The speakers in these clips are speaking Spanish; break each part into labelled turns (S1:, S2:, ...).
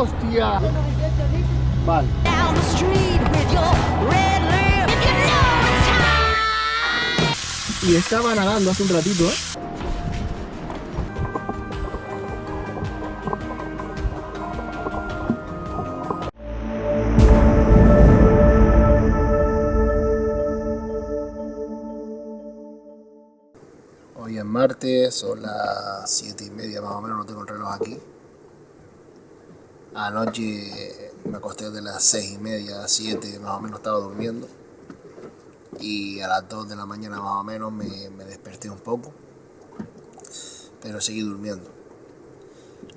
S1: ¡Hostia! Vale. Y estaba nadando hace un ratito, ¿eh? Hoy es martes, son las 7:30 más o menos, no tengo el reloj aquí. Anoche me acosté de las 6:30, 7 más o menos estaba durmiendo. Y a las 2 de la mañana más o menos me desperté un poco. Pero seguí durmiendo.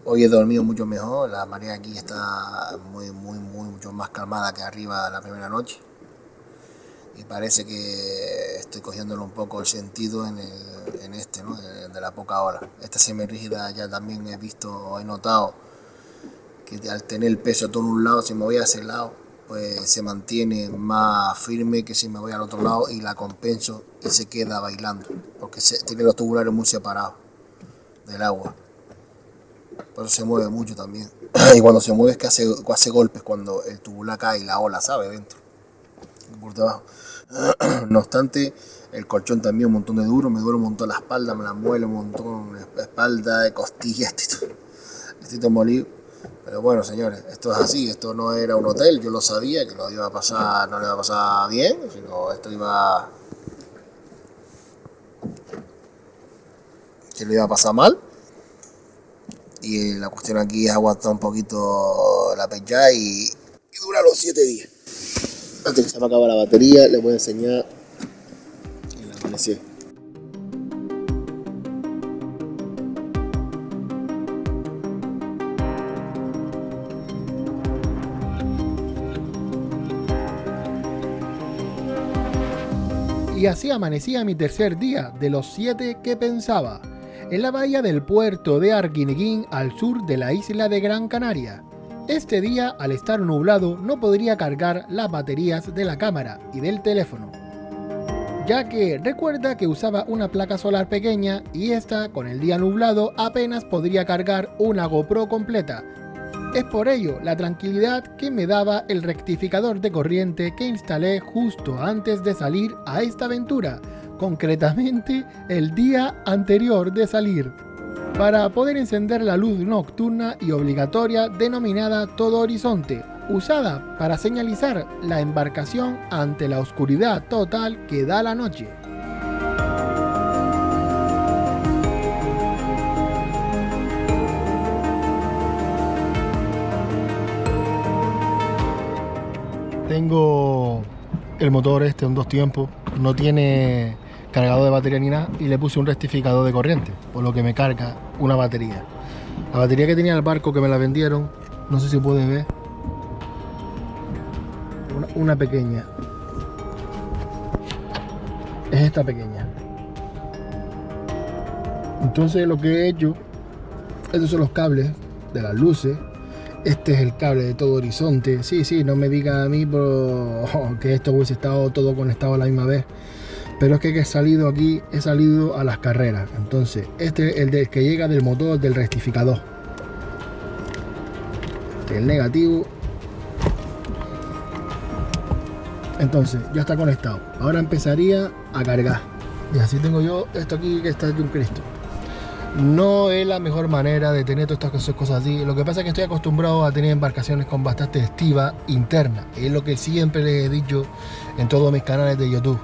S1: Hoy he dormido mucho mejor, la marea aquí está mucho más calmada que arriba la primera noche. Y parece que estoy cogiéndole un poco el sentido en este, ¿no? De la poca hora. Esta semirrígida ya también he notado que al tener el peso todo en un lado, si me voy a ese lado, pues se mantiene más firme que si me voy al otro lado y la compenso y se queda bailando, porque tiene los tubulares muy separados del agua. Por eso se mueve mucho también. Y cuando se mueve es que hace golpes cuando el tubular cae y la ola, ¿sabe? Dentro, por debajo. No obstante, el colchón también un montón de duro, me duele un montón la espalda, me la muele un montón, la espalda, de costillas, estoy todo molido. Pero bueno, señores, esto es así, esto no era un hotel, yo lo sabía que no le iba a pasar bien, sino que lo iba a pasar mal. Y la cuestión aquí es aguantar un poquito la pecha y dura los 7 días. Antes que se me acaba la batería, les voy a enseñar el amanecer.
S2: Y así amanecía mi tercer día de los 7 que pensaba, en la bahía del puerto de Arguineguín, al sur de la isla de Gran Canaria. Este día, al estar nublado, no podría cargar las baterías de la cámara y del teléfono, ya que recuerda que usaba una placa solar pequeña y esta, con el día nublado, apenas podría cargar una GoPro completa. Es por ello la tranquilidad que me daba el rectificador de corriente que instalé justo antes de salir a esta aventura, concretamente el día anterior de salir, para poder encender la luz nocturna y obligatoria denominada todo horizonte, usada para señalizar la embarcación ante la oscuridad total que da la noche. Tengo el motor en 2 tiempos, no tiene cargador de batería ni nada, y le puse un rectificador de corriente, por lo que me carga una batería. La batería que tenía en el barco, que me la vendieron, no sé si puede ver, una pequeña, es esta pequeña. Entonces lo que he hecho, estos son los cables de las luces. Este es el cable de todo horizonte. Sí, no me diga a mí que esto hubiese estado todo conectado a la misma vez. Pero es que he salido a las carreras. Entonces, este es el que llega del motor del rectificador. Este es el negativo. Entonces, ya está conectado. Ahora empezaría a cargar. Y así tengo yo esto aquí, que está de un Cristo. No es la mejor manera de tener todas estas cosas así. Lo que pasa es que estoy acostumbrado a tener embarcaciones con bastante estiva interna. Es lo que siempre les he dicho en todos mis canales de YouTube,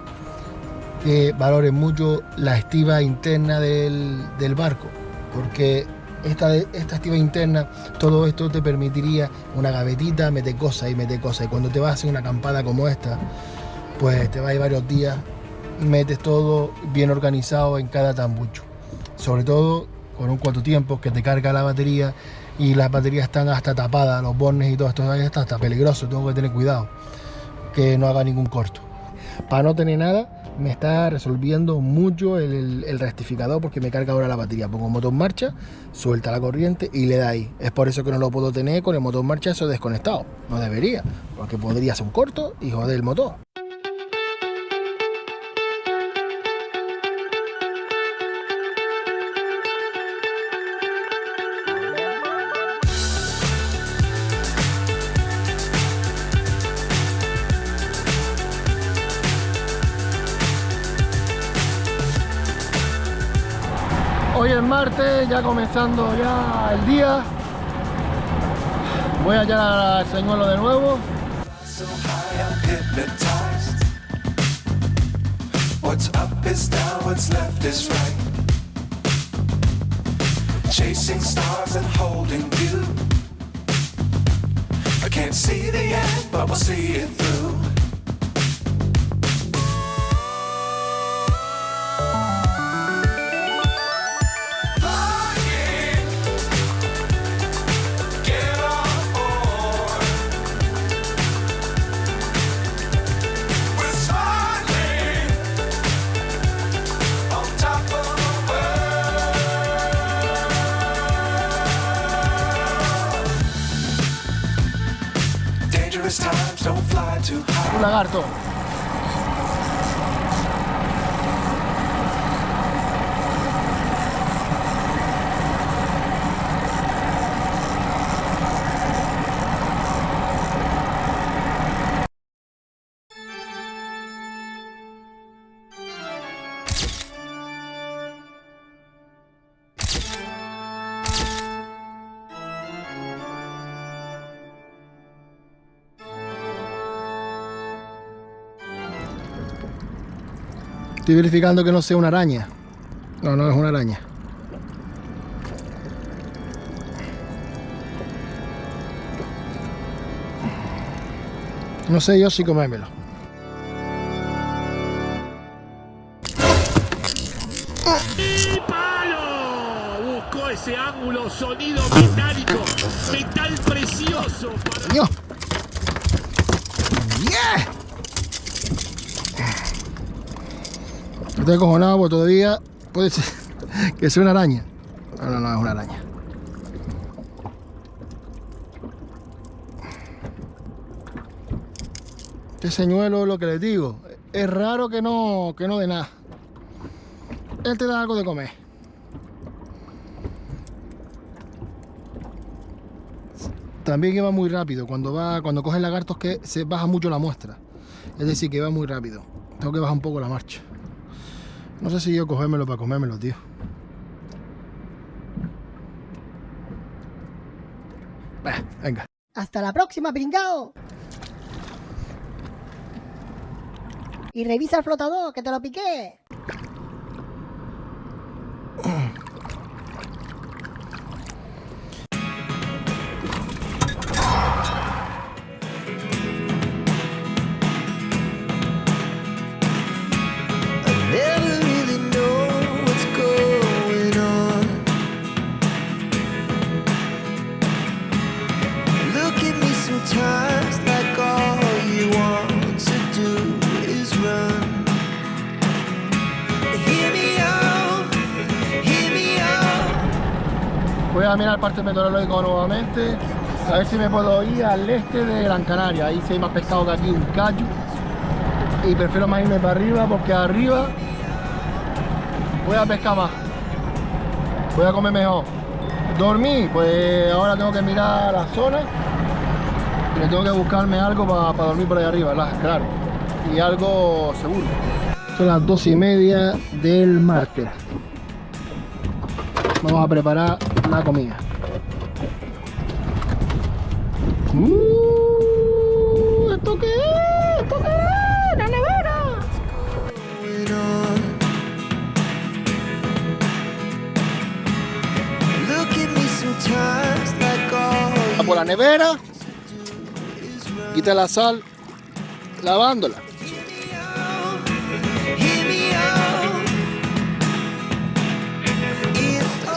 S2: que valoren mucho la estiva interna del barco, porque esta estiva interna, todo esto te permitiría una gavetita, meter cosas. Y cuando te vas a hacer una acampada como esta, pues te vas a ir varios días, metes todo bien organizado en cada tambucho. Sobre todo con un 4 tiempos que te carga la batería, y las baterías están hasta tapadas, los bornes y todo esto está hasta peligroso. Tengo que tener cuidado que no haga ningún corto. Para no tener nada, me está resolviendo mucho el rectificador, porque me carga ahora la batería. Pongo el motor en marcha, suelta la corriente y le da ahí. Es por eso que no lo puedo tener con el motor en marcha eso desconectado. No debería, porque podría ser un corto y joder el motor. Hoy es martes, ya comenzando ya el día. Voy a hallar al señuelo de nuevo.
S3: What's up is down, what's left is right. Chasing stars and holding you. I can't see the end, but we'll see it through. Times don't fly too high.
S2: Un lagarto. Estoy verificando que no sea una araña. No, no es una araña. No sé yo si comérmelo.
S4: ¡Y palo! Buscó ese ángulo, sonido metálico, metal precioso.
S2: ¡Dios! ¡Yeah! Estoy acojonado porque todavía puede ser que sea una araña. No, no, no es una araña. Este señuelo, lo que les digo, es raro que no dé nada. Él te da algo de comer. También que va muy rápido. Cuando coges lagartos que se baja mucho la muestra. Es decir, que va muy rápido. Tengo que bajar un poco la marcha. No sé si yo cogérmelo para comérmelo, tío. Venga.
S5: Hasta la próxima, pringao. Y revisa el flotador, que te lo piqué.
S2: Voy a mirar el parte meteorológico nuevamente, a ver si me puedo ir al este de Gran Canaria. Ahí sí hay más pescado que aquí, un callo. Y prefiero más irme para arriba porque arriba voy a pescar más. Voy a comer mejor. Dormí, pues ahora tengo que mirar la zona. Y tengo que buscarme algo para dormir por ahí arriba, ¿verdad? Claro. Y algo seguro. Son las 2:30 del martes. Vamos a preparar la comida. ¿Esto qué es? ¿Esto qué es? ¡La nevera! Va por la nevera. Quita la sal lavándola.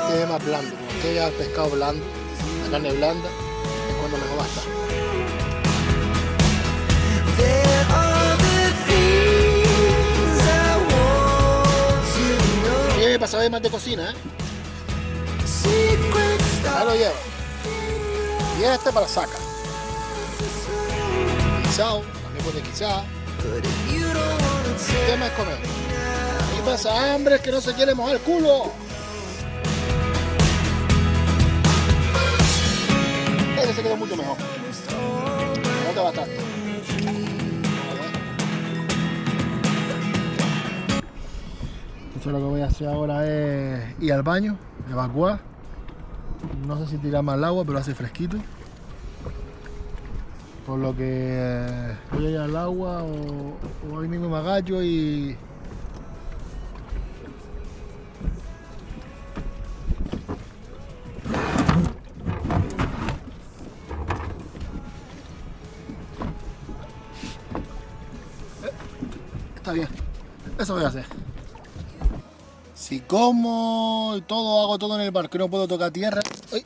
S2: Este es más blando. Cuando usted ya el pescado blando, la carne blanda, es cuando mejor va a estar. Tiene para saber más de cocina, ¿eh? Ahí lo lleva. Y este para la saca. Guisado, también puede guisar. El tema es comer. ¿Qué pasa, hambre? Es que no se quiere mojar el culo. Ese se quedó mucho mejor. No te bastante. Eso es lo que voy a hacer. hacer ahora es ir al baño, evacuar. No sé si tirar más el agua, pero hace fresquito. Por lo que voy a ir al agua o ahí mismo me agacho y... Está bien, eso voy a hacer. Si como y todo, hago todo en el bar, que no puedo tocar tierra. ¡Ay!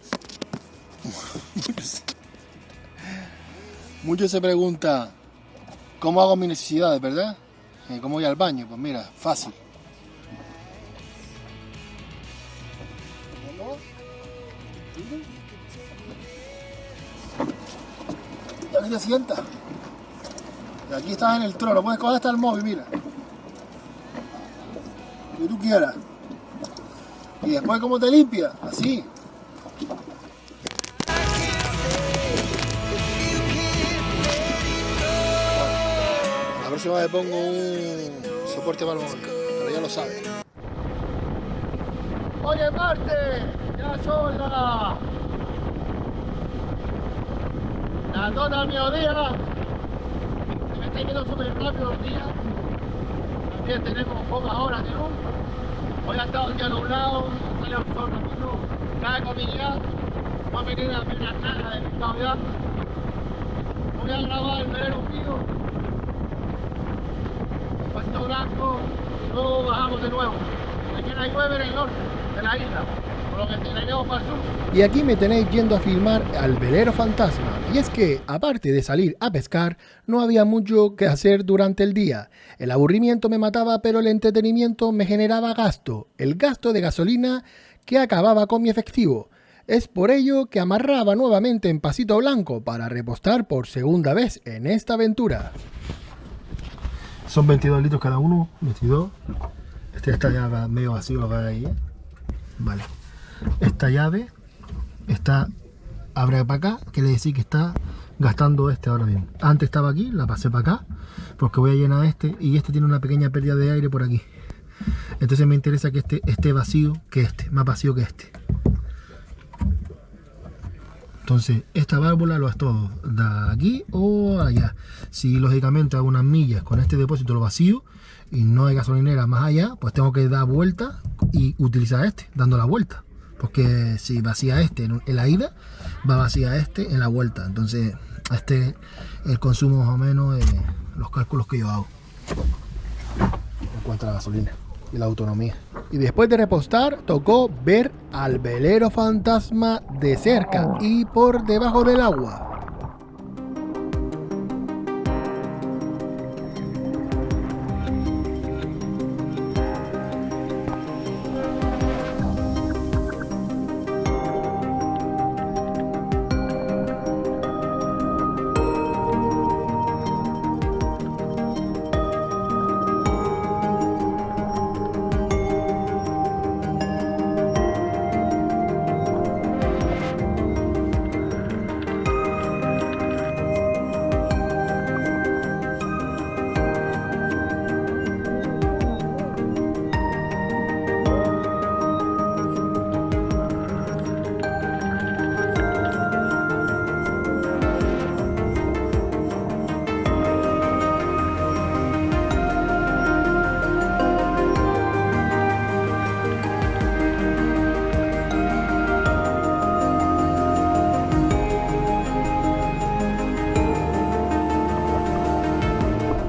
S2: Muchos se preguntan cómo hago mis necesidades, ¿verdad? ¿Cómo voy al baño? Pues mira, fácil. Y aquí te sientas. Y aquí estás en el trono, puedes coger hasta el móvil, mira. Que tú quieras. Y después, ¿cómo te limpias? Así. La próxima vez pongo un soporte para el móvil, pero ya lo sabes. Oye, Marte, ya son las 2 del mediodía. Se me está yendo súper rápido el día. También tenemos pocas horas de luz. Hoy ha estado ya nublado, salió el sol rápido, cae comida. Va a venir a ver la cara de pescado ya. Voy a grabar el velero mío. Puesto blanco, y luego bajamos de nuevo. Mañana llueve en el norte de la isla, por lo que tenemos para el sur. Y aquí me tenéis yendo a filmar al velero fantasma. Y es que, aparte de salir a pescar, no había mucho que hacer durante el día. El aburrimiento me mataba, pero el entretenimiento me generaba gasto. El gasto de gasolina que acababa con mi efectivo. Es por ello que amarraba nuevamente en pasito blanco para repostar por segunda vez en esta aventura. Son 22 litros cada uno, 22. Este está ya medio vacío, lo que hay ahí, ¿eh? Vale. Esta llave está, abre para acá, quiere decir que está gastando este ahora mismo. Antes estaba aquí, la pasé para acá, porque voy a llenar este, y este tiene una pequeña pérdida de aire por aquí. Entonces me interesa que este esté vacío que este, más vacío que este. Entonces esta válvula lo es todo, de aquí o allá. Si lógicamente hago unas millas con este depósito lo vacío y no hay gasolinera más allá, pues tengo que dar vuelta y utilizar este, dando la vuelta. Porque si vacía este en la ida, va vacía este en la vuelta. Entonces este es el consumo más o menos de los cálculos que yo hago en cuanto a la gasolina y la autonomía. Y después de repostar, tocó ver al velero fantasma de cerca y por debajo del agua.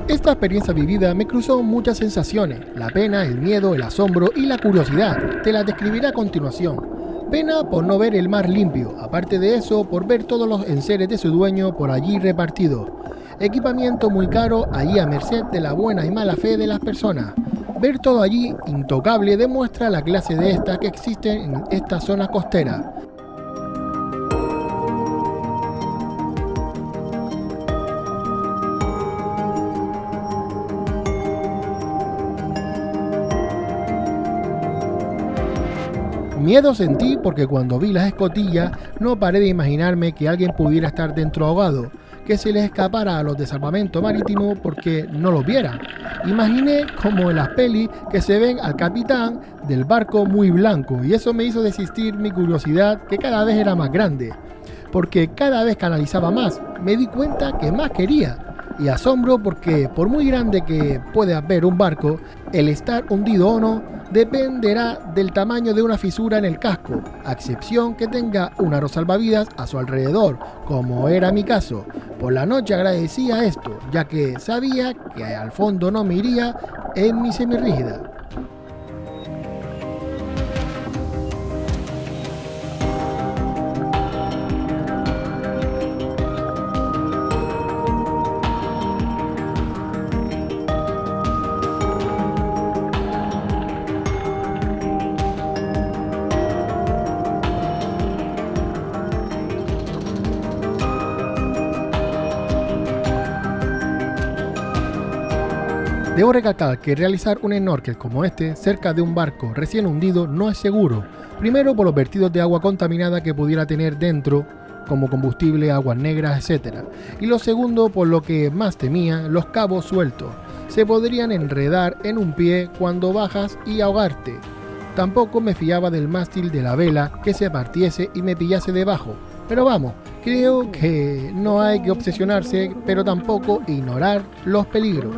S2: Esta experiencia vivida me cruzó muchas sensaciones, la pena, el miedo, el asombro y la curiosidad, te las describiré a continuación. Pena por no ver el mar limpio, aparte de eso por ver todos los enseres de su dueño por allí repartidos. Equipamiento muy caro allí a merced de la buena y mala fe de las personas. Ver todo allí intocable demuestra la clase de estas que existen en esta zona costera. Miedo sentí porque cuando vi las escotillas no paré de imaginarme que alguien pudiera estar dentro ahogado, que se les escapara a los de salvamento marítimo porque no los vieran. Imaginé como en las pelis que se ven al capitán del barco muy blanco, y eso me hizo desistir mi curiosidad, que cada vez era más grande, porque cada vez que analizaba más me di cuenta que más quería. Y asombro porque por muy grande que pueda ver un barco, el estar hundido o no dependerá del tamaño de una fisura en el casco, a excepción que tenga un aro salvavidas a su alrededor, como era mi caso. Por la noche agradecía esto, ya que sabía que al fondo no me iría en mi semirrígida. Debo recalcar que realizar un snorkel como este cerca de un barco recién hundido no es seguro. Primero, por los vertidos de agua contaminada que pudiera tener dentro, como combustible, aguas negras, etc. Y lo segundo, por lo que más temía, los cabos sueltos. Se podrían enredar en un pie cuando bajas y ahogarte. Tampoco me fiaba del mástil de la vela que se partiese y me pillase debajo. Pero vamos, creo que no hay que obsesionarse, pero tampoco ignorar los peligros.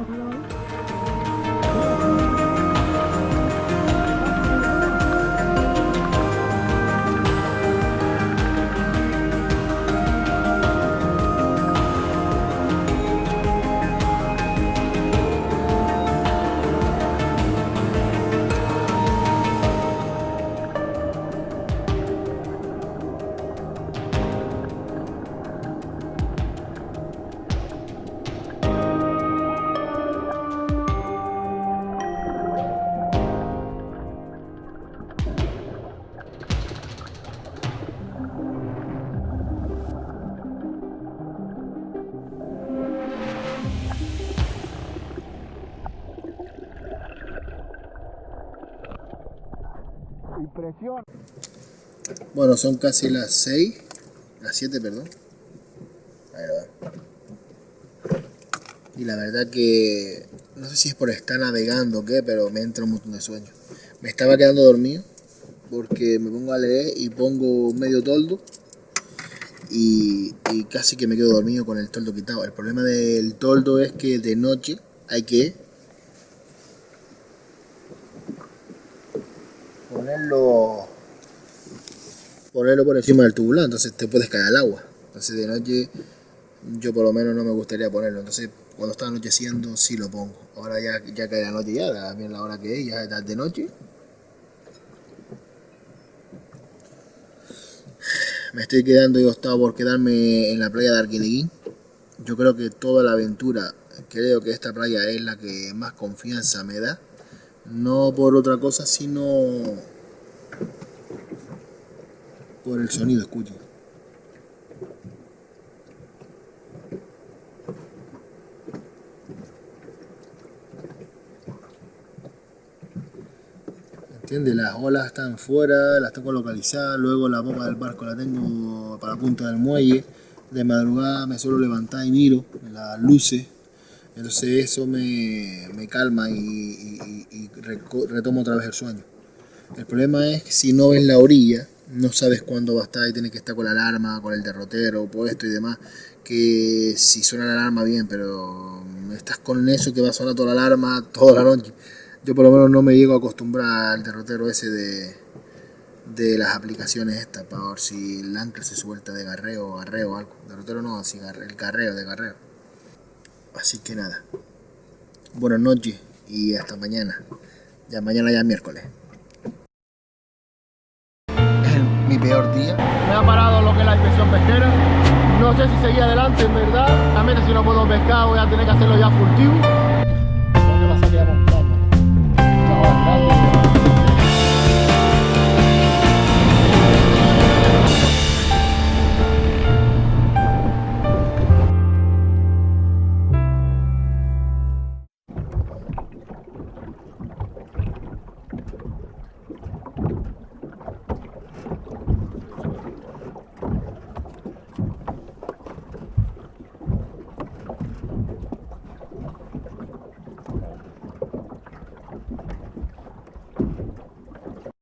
S2: Impresión.
S1: Bueno, son casi las 6, las 7, perdón. Ahí va. Y la verdad que no sé si es por estar navegando o qué, pero me entra un montón de sueño. Me estaba quedando dormido porque me pongo a leer y pongo medio toldo y casi que me quedo dormido con el toldo quitado. El problema del toldo es que de noche hay que ponerlo por encima del tubular, entonces te puedes caer al agua. Entonces de noche yo por lo menos no me gustaría ponerlo, entonces cuando está anocheciendo sí lo pongo. Ahora ya cae la noche, ya también la hora que es, ya es de noche. Me estoy quedando, yo estaba por quedarme en la playa de Arquineguín. Yo creo que toda la aventura, creo que esta playa es la que más confianza me da. No por otra cosa, sino por el sonido, escuchen. ¿Entiendes? Las olas están fuera, las tengo localizadas, luego la popa del barco la tengo para la punta del muelle. De madrugada me suelo levantar y miro las luces. Entonces eso me calma y retomo otra vez el sueño. El problema es que si no ves la orilla, no sabes cuándo va a estar y tienes que estar con la alarma, con el derrotero puesto y demás. Que si suena la alarma bien, pero estás con eso que va a sonar toda la alarma toda la noche. Yo por lo menos no me llego a acostumbrar al derrotero ese de las aplicaciones estas, para ver si el ancla se suelta de garreo o algo. Derrotero no, así el garreo de garreo. Así que nada, buenas noches y hasta mañana. Ya mañana ya es miércoles. Es mi peor día.
S2: Me ha parado lo que es la inspección pesquera. No sé si seguir adelante, en verdad. Realmente si no puedo pescar voy a tener que hacerlo ya furtivo. Lo que pasa es que ya montamos.